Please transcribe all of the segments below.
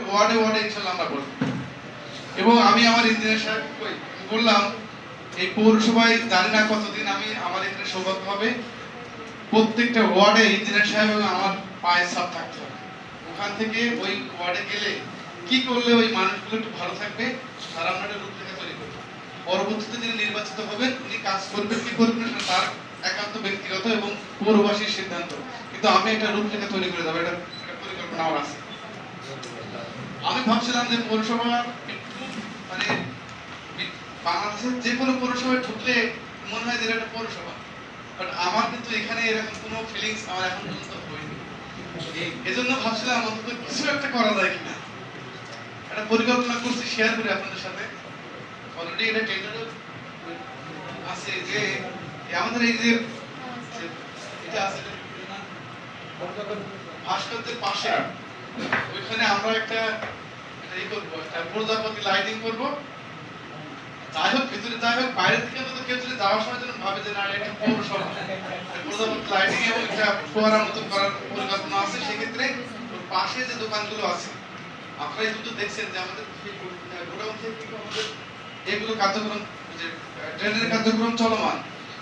ওয়ার্ডে ওয়ার্ডে ইনশাআল্লাহ আমরা করব। এবং আমি আমার ইঞ্জিনিয়ার সাহেবকে বললাম এই পৌরসভায় জানি না কতদিন আমি আমার এখানে সৌভাগ্য হবে প্রত্যেকটা ওয়ার্ডে ইঞ্জিনিয়ার সাহেব এবং আমার পায়ের ছাপ থাকতে হবে। ওখান থেকে ওই ওয়ার্ডে গেলে কি করলে ওই মানুষগুলো একটু ভালো থাকবে তার আমরা একটা রূপরেখা তৈরি করব। পরবর্তীতে যিনি নির্বাচিত হবেন উনি কাজ করবেন কি করবেন সেটা তার একান্ত ব্যক্তিগত এবং পৌরবাসীর সিদ্ধান্ত, কিন্তু আমি একটা রূপরেখা তৈরি করে দেবো, এটা পরিকল্পনা আমার আছে। আমি ভাবছিলাম যে পৌরসভা একটু মানে বাংলাদেশের যে কোনো পৌরসভায় ঢুকলে মনে হয় যে এটা একটা পৌরসভা, বাট আমার কিন্তু এখানে এরকম কোনো ফিলিংস আমার এখন পর্যন্ত হয়নি। এজন্য ভাবছিলাম অন্তত কিছু একটা করা যায় কিনা, একটা পরিকল্পনা করছি, শেয়ার করি আপনাদের সাথে। অলরেডি এটা টেন্ডারও আছে যে আমাদের এই যে এটা আছে ভাস্কর্যের পাশে ওইখানে আমরা একটা ই করবো, একটা প্রজাপতি লাইটিং করবো। যাই হোক ভিতরে যাই হোক বাইরে থেকে তো কেউ যদি যাওয়ার সময় যেন ভাবে যে না এটা পৌরসভা, প্রজাপতি লাইটিং এবং একটা ফোয়ারার মতো করার পরিকল্পনা আছে। সেক্ষেত্রে ওর পাশে যে দোকানগুলো আছে আপনারা কিন্তু দেখছেন যে আমাদের গোডাউন থেকে কিন্তু আমাদের এগুলো কার্যক্রম যে ট্রেনের কার্যক্রম চলমান,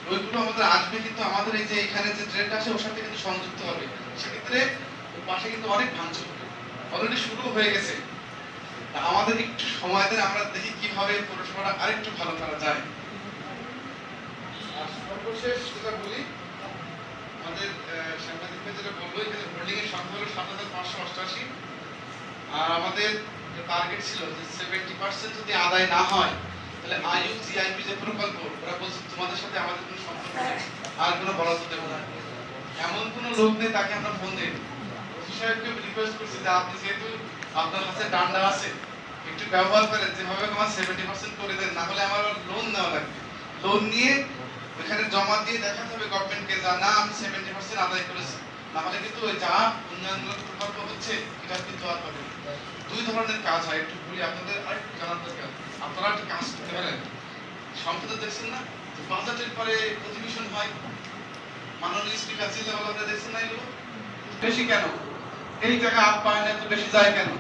ওইগুলো আমাদের আসবে, কিন্তু আমাদের এই যে এখানে যে ট্রেনটা আসে ওর সাথে কিন্তু সংযুক্ত হবে। সেক্ষেত্রে ওর পাশে কিন্তু অনেক ভাঙচুর অলরেডি শুরু হয়ে গেছে। আমাদের একটু সময় দেন, আমরা দেখি কিভাবে পৌরসভাটা আরেকটু ভালো করা যায়। আর সর্বশেষ যেটা বলি, আমাদের সাংবাদিকরা যেটা বললো এখানে হোল্ডিং এর সংখ্যা হলো ৭৫৮৮, আর আমাদের টার্গেট ছিল যে 70% যদি আদায় না হয় তাহলে আইইউজিআইপি যে প্রকল্প ওরা বলছে তোমাদের সাথে আমাদের কোনো সম্পর্ক নেই, আর কোনো বরাদ্দ দেব না। এমন কোনো লোক নেই তাকে আমরা ফোন দেই। ওসি সাহেবকে রিকোয়েস্ট করছি যে আপনি যেহেতু আপনার কাছে ডান্ডা আছে একটু ব্যবহার করেন, যেভাবে আমার 70% করে দেন, না হলে আমার লোন নেওয়া লাগবে। লোন নিয়ে ওখানে জমা দিয়ে দেখাতে হবে গভর্নমেন্টকে যা না আমি 70% আদায় করেছি, না হলে কিন্তু ওই যা উন্নয়নমূলক প্রকল্প হচ্ছে এটা কিন্তু আর পাবে না। দুই ধরনের কাজ হয়, একটু বলি আপনাদের আরেকটু জানার দরকার। আপনারা একটা কাজ করতে পারেন, সম্প্রতি দেখছেন না বাজেটের পরে অধিবেশন হয়, মাননীয় স্পিকার জিল্লাওয়ালা আপনারা দেখছেন না, এগুলো বেশি কেন এই টাকা আপ্যায়ন এত বেশি যায় কেন?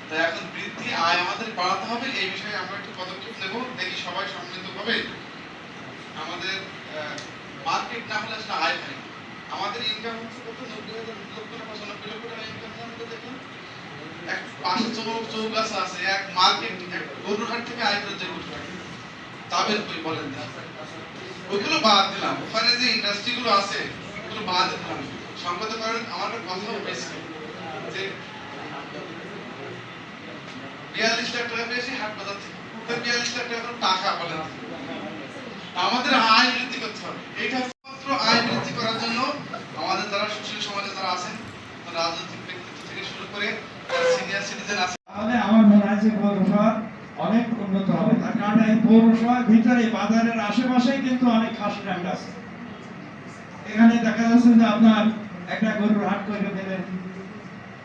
তাই এখন বৃদ্ধি আয় আমাদের বাড়াতে হবে, এই বিষয়ে আমরা একটু পদক্ষেপ নেব, দেখি সবাই সম্মিলিত হবে। আমাদের মার্কেট না হলে আসলে আয় হয়। আমাদের ইনকাম হচ্ছে কত ৯০,০০০ লক্ষ টাকা ৯৫ লক্ষ টাকা ইনকাম আমাদের দেখুন। এক পাশে চৌগাছা আছে, এক মার্কেট এক গরুরহাট থেকে আয় করে যে তাবের কই বলেন না, ওইগুলো বাদ দিলাম। ওখানে যে ইন্ডাস্ট্রি গুলো আছে ওগুলো বাদ দিলাম। সম্পাদক করেন আমার একটা কথা হয়েছে যে ৪২ লাখ টাকা পেয়েছি হাট বাজার থেকে, ৪২ লাখ টাকা টাকা বলেন। আমাদের আয় বৃদ্ধি করতে হবে। এইটা মাত্র আয় বৃদ্ধি করার জন্য আমাদের যারা সুশীল সমাজে যারা আছেন, রাজনৈতিক ব্যক্তিত্ব থেকে শুরু করে সিনিয়র সিটিজেন আছে, তাহলে আমার মনে হয় যে পৌরসভা অনেক উন্নত হবে। তার কারণ এই পৌরসভার ভিতরে বাজারের আশেপাশেই কিন্তু অনেক খাস ল্যান্ড আছে। এখানে দেখা যাচ্ছে যে আপনার একটা গরুর হাট করে দিলেন,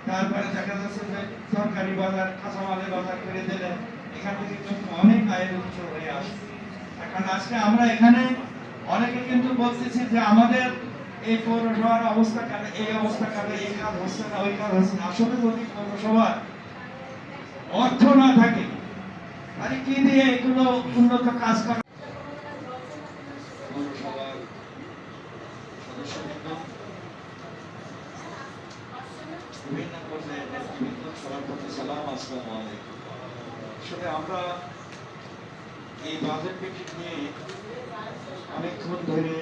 তারপরে দেখা যাচ্ছে যে সরকারি বাজার কাঁচামালের বাজার করে দিলেন, এখান থেকে কিন্তু অনেক আয়ের উৎস হয়ে আসে। এখন আজকে আমরা এখানে অনেকে কিন্তু বলতেছি যে আমাদের এই পৌরসভার অবস্থা কেন, এই অবস্থা কেন, এই কাজ হচ্ছে না, ওই কাজ হচ্ছে না। আসলে যদি পৌরসভার অর্থ না থাকে তাহলে কি দিয়ে এগুলো উন্নত কাজ করে? পৌরসভার সদস্যবৃন্দ, বিভিন্ন পর্যায়ের নেতৃবৃন্দ, সবার প্রতি সালাম, আসসালামু আলাইকুম। আসলে আমরা এই বাজেট মিটিং নিয়ে অনেকক্ষণ ধরে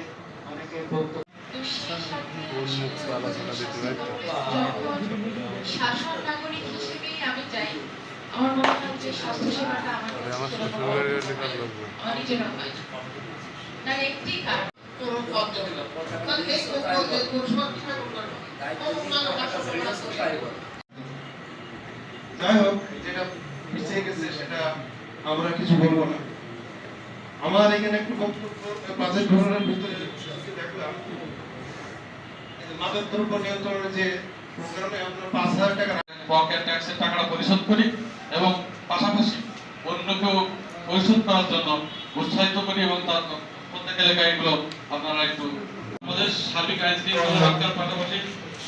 অনেকে বলতে শাসন নাগরিক হিসেবেই আমি চাই আমার মনে হয় যে স্বাস্থ্য সেবাটা আমার নিজের হয় না একটি কারণ যাই হোক যেটা পিছিয়ে গেছে সেটা আমরা কিছু বলবো না। আমার এখানে একটু বক্তব্য বাজেট ঘটনার ভিতরে দেখলাম মাদক দ্রব্য নিয়ন্ত্রণের যে প্রোগ্রামে আমরা ৫,০০০ টাকা পকেট ট্যাক্সের টাকাটা পরিশোধ করি এবং পাশাপাশি অন্যকেও পরিশোধ করার জন্য উৎসাহিত করি এবং তার প্রত্যেক এলাকায় এগুলো আপনারা একটু আমাদের সার্বিক আইন শৃঙ্খলা রক্ষার পাশাপাশি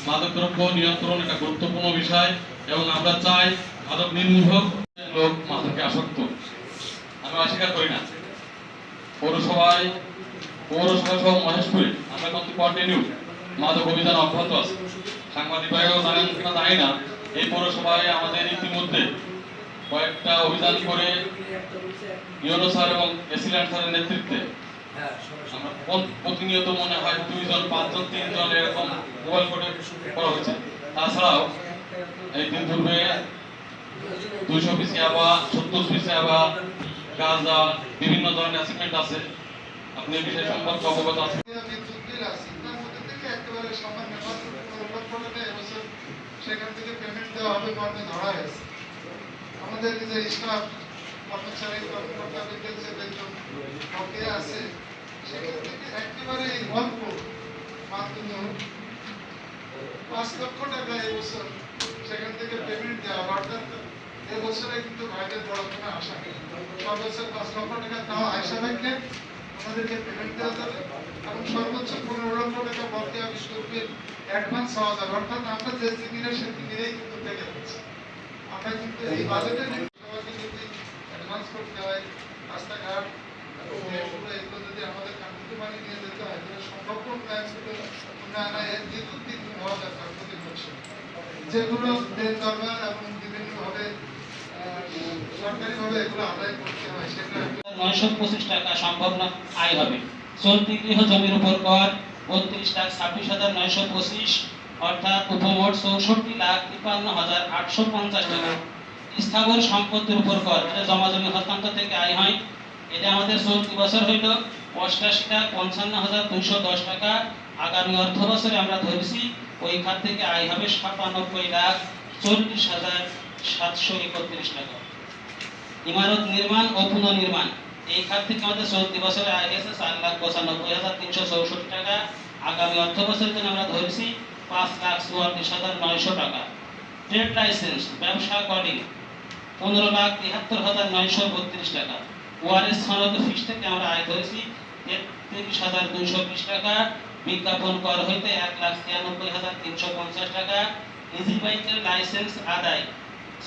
মাদক দ্রব্য নিয়ন্ত্রণ একটা গুরুত্বপূর্ণ বিষয় এবং আমরা চাই মাদক নির্মূলক লোক মাদকে আসক্ত, আমি অস্বীকার করি না। পৌরসভায় সহ মহেশপুরে আমরা কিন্তু কন্টিনিউ মাদক অভিযান অব্যাহত আছে। সাংবাদিক ভাইরাও জানেন কিনা জানি না, এই পৌরসভায় আমাদের ইতিমধ্যে কয়েকটা অভিযান করে ইউনো স্যার এবং এসিল্যান্ড স্যারের নেতৃত্বে আমরা প্রতিনিয়ত মনে হয় 2 জন 5 জন 3 জন এরকম মোবাইল কোর্টে করা হয়েছে। তাছাড়াও এই দিন পূর্বে 200 পিস ইয়াবা, 70 পিস ইয়াবা, গাঁজা, বিভিন্ন ধরনের অ্যাসিমেন্ট আছে। আপনি এই বিষয় সম্পর্কে অবগত আছেন। সেখান থেকে পেমেন্ট দেওয়া হবে মর্মে ধরা হয়েছে। আমাদের যে স্টাফ কর্মচারী কর্মকর্তাদের যে বেতন প্রক্রিয়া আছে সেখান থেকে একেবারে অল্প মাত্র 5 লক্ষ টাকা এবছর সেখান থেকে পেমেন্ট দেওয়া, অর্থাৎ এবছরে কিন্তু ভাইদের বড় কোনো আশা নেই। সর্বোচ্চ 5 লক্ষ টাকা তাও আয়সা ব্যাংকে আমাদেরকে পেমেন্ট দেওয়া যাবে এবং সর্বোচ্চ 15 লক্ষ টাকা বকেয়া বিদ্যুতের অ্যাডভান্স হওয়া যাবে। অর্থাৎ আমরা যে জিনিসের সে জিনিসেই কিন্তু থেকে যাচ্ছি। আমরা কিন্তু এই বাজেটে সবাইকে যদি অ্যাডভান্স করতে হয়, রাস্তাঘাট এগুলো যদি আমাদের কাঙ্ক্ষিত মানে নিয়ে যেতে হয় তাহলে সম্ভাব্য প্ল্যানগুলো উন্নয়নে বিদ্যুৎ দিন হওয়া দরকার প্রতি বছর। যেগুলো দেন দরকার এবং বিভিন্নভাবে সরকারিভাবে এগুলো আদায় করতে হয় সেটা 925 টাকা সম্ভব না আয় হবে। চলতি গৃহ জমির উপর কর 32,26,925 অর্থাৎ উপমোট 64,53,850 টাকা। স্থাবর সম্পত্তির উপর কর, এটা জমা জমি হস্তান্তর থেকে আয় হয়। এটা আমাদের চলতি বছর হইল 85,55,210 টাকা। আগামী অর্থ বছরে আমরা ধরেছি ওই খাত থেকে আয় হবে 97,40,731 টাকা। ইমারত নির্মাণ ও পুনর্নির্মাণ, এই খাত থেকে আমাদের চলতি বছরে আয় গেছে 4,95,364 টাকা। আগামী অর্থ বছরের জন্য আমরা ধরেছি 5,44,900 টাকা। ট্রেড লাইসেন্স ব্যবসা কডিং 15,73,932 টাকা। ওয়ারেস সনদ ফিস থেকে আমরা আয় ধরেছি 33,220 টাকা। বিজ্ঞাপন কর হইতে 1,93,350 টাকা। ইজি বাইকের লাইসেন্স আদায়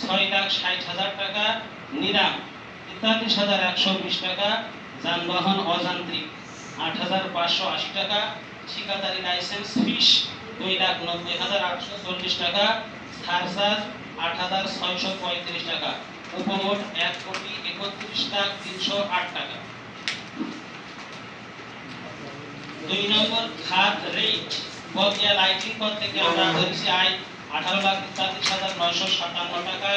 6,60,000 টাকা। নিরাম 43,120 টাকা। যানবাহন অযান্ত্রিক 8,580 টাকা। ঠিকাদারি লাইসেন্স ফিস 2,90,840 টাকা। সারচার্জ 8,635 টাকা। উপমোট 1,31,308 টাকা। 2 নম্বর খাত রেট, বকেয়া লাইটিং কর থেকে আমরা ধরেছি আয় 18,43,957 টাকা।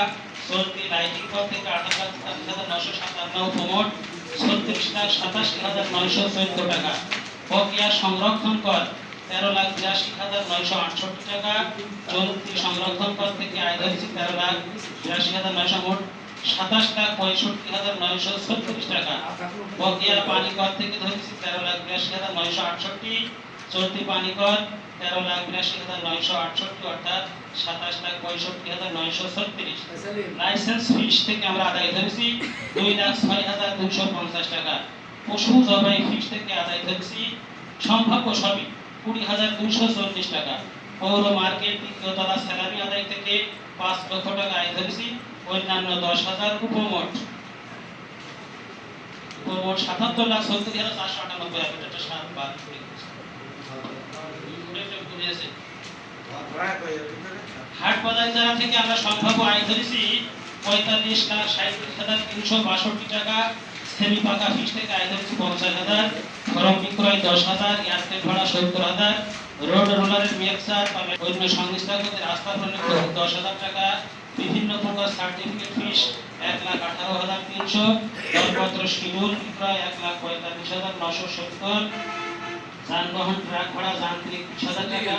চলতি লাইটিং কর থেকে 18,43,957, উপমোট 36,87,914 টাকা। বকেয়া সংরক্ষণ কর 13,82,968 টাকা। চলতি সংরক্ষণ কর থেকে আয় ধরেছি 13,82,900, মোট 27,65,936 টাকা। বকেয়া পানি কর থেকে ধরেছি 13,82,968। চলতি পানি কর 13,82,968 অর্থাৎ 27,65,936। লাইসেন্স ফিস থেকে আমরা আদায় ধরেছি 2,06,250 টাকা। পশু জবাই ফিস থেকে আদায় ধরেছি সম্ভাব্য সবই 20,240 টাকা। পৌর মার্কেট দ্বিতীয়তলা স্যালারি আদায় থেকে 5 লক্ষ টাকা আয় ধরেছি। অন্যান্য 10,000 উপমোট 77,70,498 হাট বাজার জানা থেকে আমরা সম্ভাব্য আয় ধরেছি 45,37,362 টাকা। সেমি পাকা ফিস থেকে আয় ধরেছি 50,000। ফরম বিক্রয় 10,000। এয়ারটেল ভাড়া 70,000। রোড রোলারের মিক্সার বা অন্য সংস্থাগুলোর আস্থাপনের খরচ 10,000 টাকা। বিভিন্ন প্রকার সার্টিফিকেট ফিস 1,18,300। দরপত্র শিডিউল বিক্রয় 1,45,970। যানবাহন ট্রাক ভাড়া যান্ত্রিক 20,000 টাকা।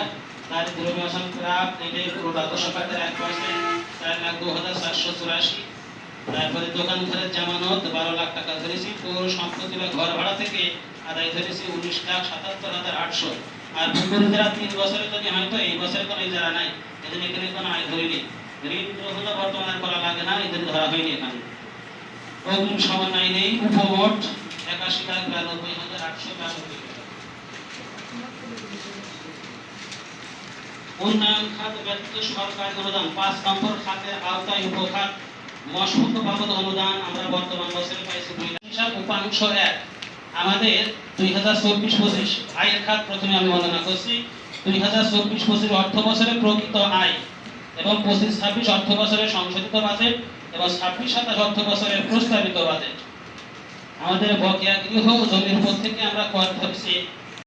দারিদ্র্য বিমোচন ক্রাফট রিটেল রাজস্ব খাতের 1% 4,02,484। তারপরে দোকান ঘরের জামানত 12 লাখ টাকা ধরেছি। পৌর সম্পত্তি বা ঘর ভাড়া থেকে আদায় ধরেছি 19,77,800। আর বিপরীতরা 3 বছরের জন্য হয়তো এই বছরে কোনো ইজারা নাই, এজন্য এখানে কোনো আয় ধরিনি। ঋণ গ্রহণ বর্তমানে করা লাগে না, এদের ধরা হয়নি এখানে। অগ্রিম সমন্বয় নেই। উপমোট 81,92,892 টাকা। উন্নয়ন খাত ব্যতীত সরকারি অনুদান ৫ নম্বর খাতের আওতায় উপখাত মশক বাবদ অনুদান আমরা বর্তমান বছরে পাইছি 2 লাখ। হিসাব উপাংশ 1 আমাদের 2024-25 আয়ের খাত প্রথমে আমি বর্ণনা করছি। 2024-25 অর্থ বছরে প্রকৃত আয় এবং 25-26 অর্থ বছরের সংশোধিত বাজেট এবং 26-27 অর্থ বছরের প্রস্তাবিত বাজেট। আমাদের বকেয়া গৃহ ও জমির উপর থেকে আমরা কর ধরছি